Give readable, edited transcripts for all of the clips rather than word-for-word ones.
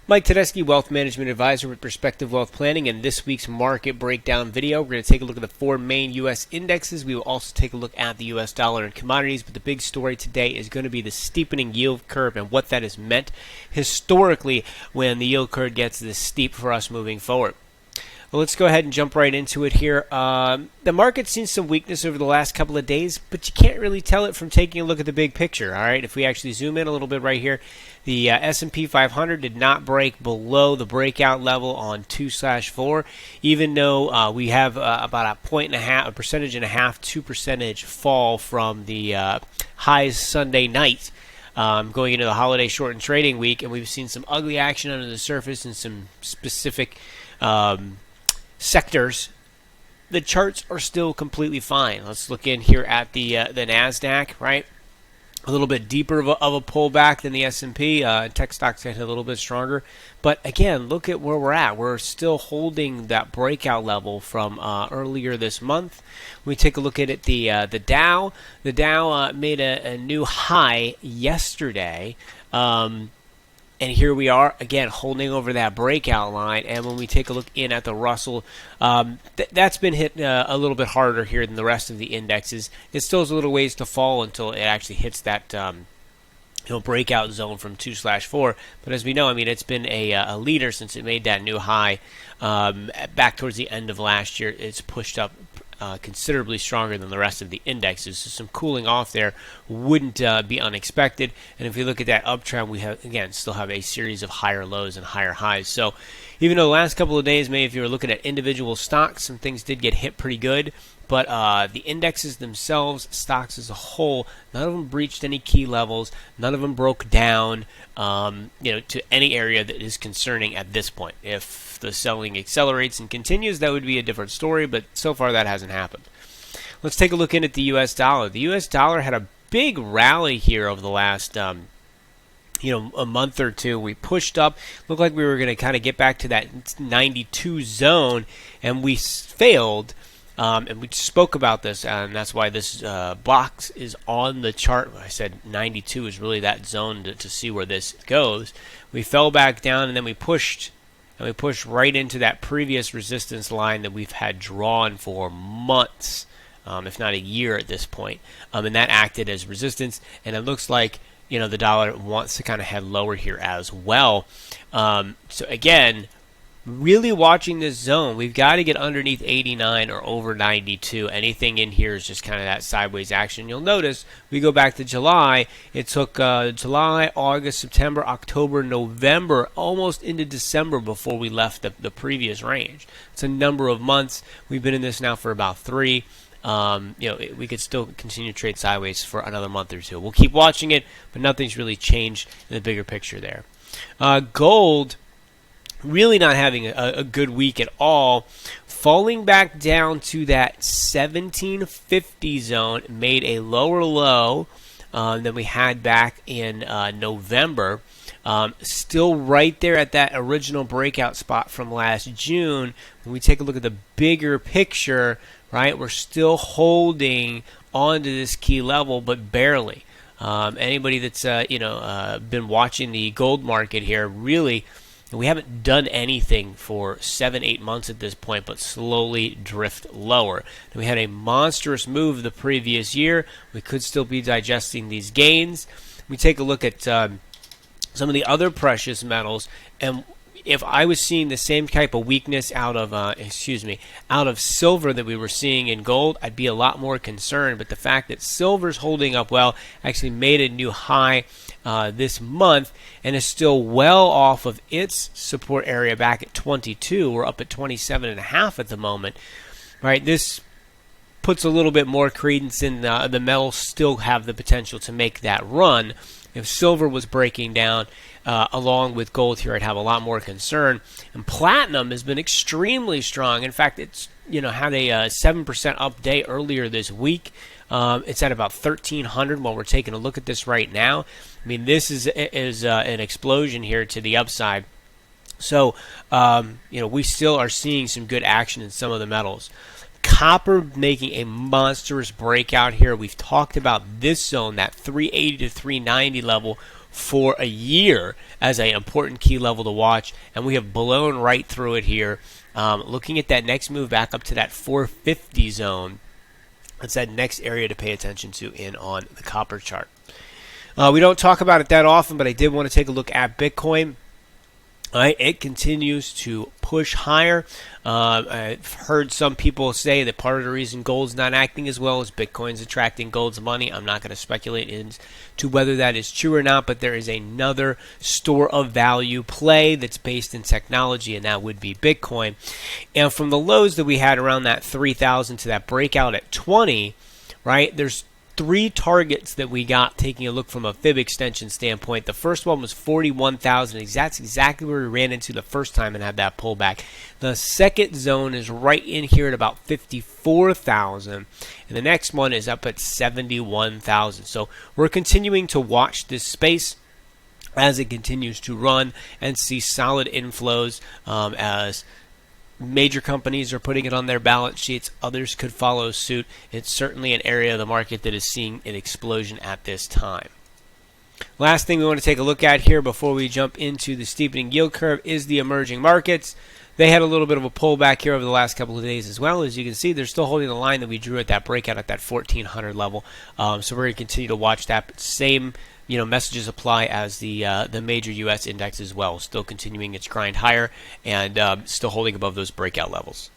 Mike Tedeschi, Wealth Management Advisor with Perspective Wealth Planning. In this week's market breakdown video, we're going to take a look at the four main U.S. indexes. We will also take a look at the U.S. dollar and commodities, but the big story today is going to be the steepening yield curve and what that has meant historically when the yield curve gets this steep for us moving forward. Well, let's go ahead and jump right into it here. The market's seen some weakness over the last couple of days, but you can't really tell it from taking a look at the big picture. All right, if we actually zoom in a little bit right here, the S&P 500 did not break below the breakout level on 2/4, even though we have about a percentage and a half, 2% fall from the highs Sunday night. Going into the holiday shortened trading week, and we've seen some ugly action under the surface in some specific sectors. The charts are still completely fine. Let's look in here at the NASDAQ, right? A little bit deeper of a pullback than the S&P. Tech stocks get a little bit stronger. But again, look at where we're at. We're still holding that breakout level from earlier this month. When we take a look at it, the Dow. The Dow made a new high yesterday. And here we are, again, holding over that breakout line. And when we take a look in at the Russell, that's been hit a little bit harder here than the rest of the indexes. It still has a little ways to fall until it actually hits that breakout zone from 2/4. But as we know, I mean, it's been a leader since it made that new high back towards the end of last year. It's pushed up considerably stronger than the rest of the indexes. So some cooling off there wouldn't be unexpected. And if you look at that uptrend, we have, again, still have a series of higher lows and higher highs. So even though the last couple of days, maybe if you were looking at individual stocks, some things did get hit pretty good. But the indexes themselves, stocks as a whole, none of them breached any key levels. None of them broke down, to any area that is concerning at this point. If the selling accelerates and continues, that would be a different story. But so far, that hasn't happened. Let's take a look in at the U.S. dollar. The U.S. dollar had a big rally here over the last a month or two. We pushed up, looked like we were going to kind of get back to that 92 zone, and we failed. And we spoke about this, and that's why this box is on the chart. I said 92 is really that zone to see where this goes. We fell back down, and then we pushed right into that previous resistance line that we've had drawn for months, if not a year at this point. And that acted as resistance, and it looks like the dollar wants to kind of head lower here as well. So again, really watching this zone. We've got to get underneath 89 or over 92. Anything in here is just kind of that sideways action. You'll notice we go back to July. It took July, August, September, October, November, almost into December before we left the previous range. It's a number of months. We've been in this now for about 3. We could still continue to trade sideways for another month or two. We'll keep watching it, but nothing's really changed in the bigger picture there. Gold, really not having a good week at all, falling back down to that 1750 zone, made a lower low than we had back in November. Still right there at that original breakout spot from last June. When we take a look at the bigger picture, right, we're still holding onto this key level, but barely. Anybody that's been watching the gold market here, really, we haven't done anything for 7-8 months at this point, but slowly drift lower. And we had a monstrous move the previous year. We could still be digesting these gains. We take a look at some of the other precious metals, and if I was seeing the same type of weakness out of silver that we were seeing in gold, I'd be a lot more concerned. But the fact that silver's holding up well, actually made a new high this month, and is still well off of its support area back at 22. We're up at 27.5 at the moment. Right, this puts a little bit more credence in the metals still have the potential to make that run. If silver was breaking down along with gold here, I'd have a lot more concern. And platinum has been extremely strong. In fact, it's had a 7% up day earlier this week. It's at about 1,300 while we're taking a look at this right now. I mean, this is an explosion here to the upside. So, we still are seeing some good action in some of the metals. Copper making a monstrous breakout here. We've talked about this zone, that 380 to 390 level, for a year as an important key level to watch, and we have blown right through it here. Looking at that next move back up to that 450 zone, that's that next area to pay attention to in on the copper chart. We don't talk about it that often, but I did want to take a look at Bitcoin. It continues to push higher. I've heard some people say that part of the reason gold's not acting as well is Bitcoin's attracting gold's money. I'm not going to speculate into whether that is true or not, but there is another store of value play that's based in technology, and that would be Bitcoin. And from the lows that we had around that 3,000 to that breakout at 20, right, there's three targets that we got taking a look from a fib extension standpoint. The first one was 41,000. That's exactly where we ran into the first time and had that pullback. The second zone is right in here at about 54,000. And the next one is up at 71,000. So we're continuing to watch this space as it continues to run and see solid inflows as major companies are putting it on their balance sheets. Others could follow suit. It's certainly an area of the market that is seeing an explosion at this time. Last thing we want to take a look at here before we jump into the steepening yield curve is the emerging markets. They had a little bit of a pullback here over the last couple of days as well. As you can see, they're still holding the line that we drew at that breakout at that 1,400 level. So we're going to continue to watch that. Same messages apply as the major U.S. index as well. Still continuing its grind higher and still holding above those breakout levels.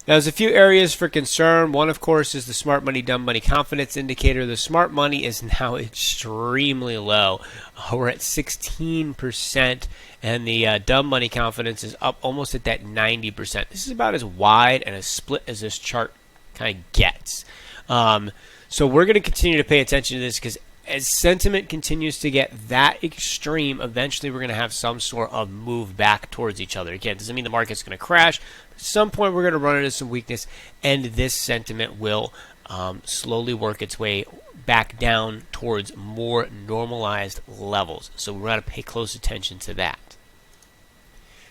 Now, there's a few areas for concern. One, of course, is the smart money, dumb money confidence indicator. The smart money is now extremely low. We're at 16%, and the dumb money confidence is up almost at that 90%. This is about as wide and as split as this chart kind of gets. So we're going to continue to pay attention to this because as sentiment continues to get that extreme, eventually we're going to have some sort of move back towards each other. Again, it doesn't mean the market's going to crash. At some point, we're going to run into some weakness, and this sentiment will slowly work its way back down towards more normalized levels. So we're going to pay close attention to that.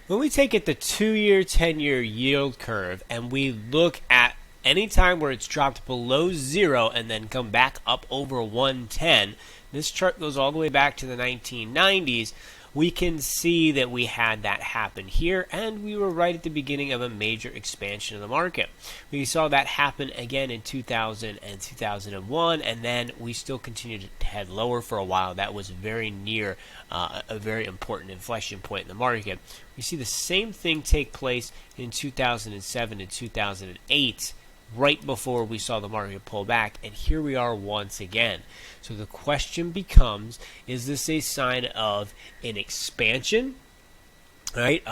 When we take it the 2-year, 10-year yield curve, and we look at any time where it's dropped below 0 and then come back up over 110, this chart goes all the way back to the 1990s. We can see that we had that happen here, and we were right at the beginning of a major expansion of the market. We saw that happen again in 2000 and 2001, and then we still continued to head lower for a while. That was very near a very important inflection point in the market. We see the same thing take place in 2007 and 2008. Right before we saw the market pull back, and here we are once again. So the question becomes, is this a sign of an expansion? Right?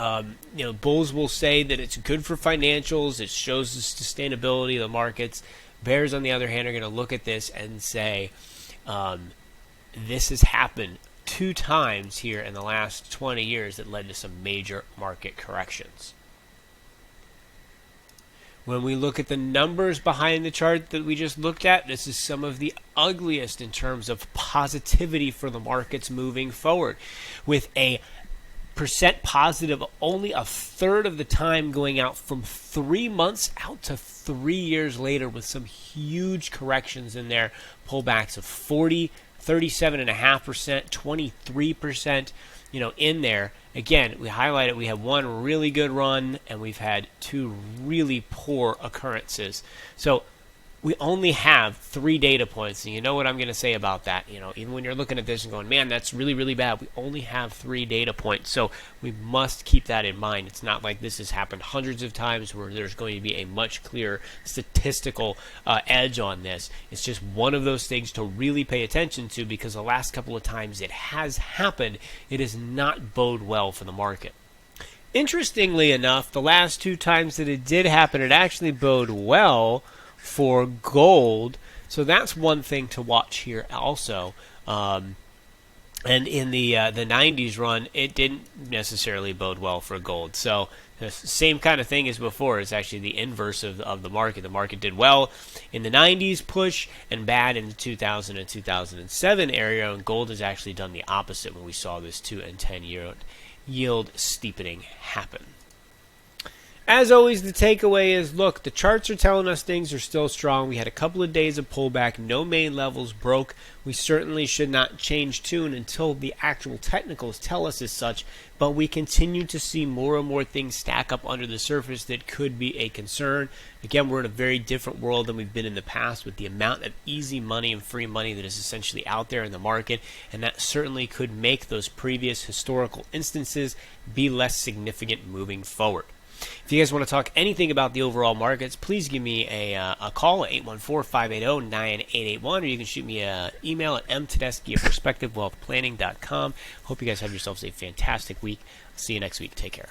Bulls will say that it's good for financials. It shows the sustainability of the markets. Bears, on the other hand, are going to look at this and say, this has happened 2 times here in the last 20 years that led to some major market corrections. When we look at the numbers behind the chart that we just looked at, this is some of the ugliest in terms of positivity for the markets moving forward. With a percent positive only a third of the time, going out from 3 months out to 3 years later, with some huge corrections in there. Pullbacks of 40, 37.5%, 23%, in there. Again, we highlighted we had one really good run and we've had 2 really poor occurrences. So we only have 3 data points, and you know what I'm going to say about that. Even when you're looking at this and going, man, that's really, really bad. We only have 3 data points, so we must keep that in mind. It's not like this has happened hundreds of times where there's going to be a much clearer statistical edge on this. It's just one of those things to really pay attention to, because the last couple of times it has happened, it does not bode well for the market. Interestingly enough, the last 2 times that it did happen, it actually bode well for gold. So that's one thing to watch here also. And in the 90s run, it didn't necessarily bode well for gold. So the same kind of thing as before. It's actually the inverse of the market. The market did well in the 90s push and bad in the 2000 and 2007 area, and gold has actually done the opposite when we saw this 2 and 10 year yield steepening happen. As always, the takeaway is, look, the charts are telling us things are still strong. We had a couple of days of pullback. No main levels broke. We certainly should not change tune until the actual technicals tell us as such. But we continue to see more and more things stack up under the surface that could be a concern. Again, we're in a very different world than we've been in the past with the amount of easy money and free money that is essentially out there in the market. And that certainly could make those previous historical instances be less significant moving forward. If you guys want to talk anything about the overall markets, please give me a call at 814-580-9881, or you can shoot me an email at mtedeschi at perspectivewealthplanning.com. Hope you guys have yourselves a fantastic week. See you next week. Take care.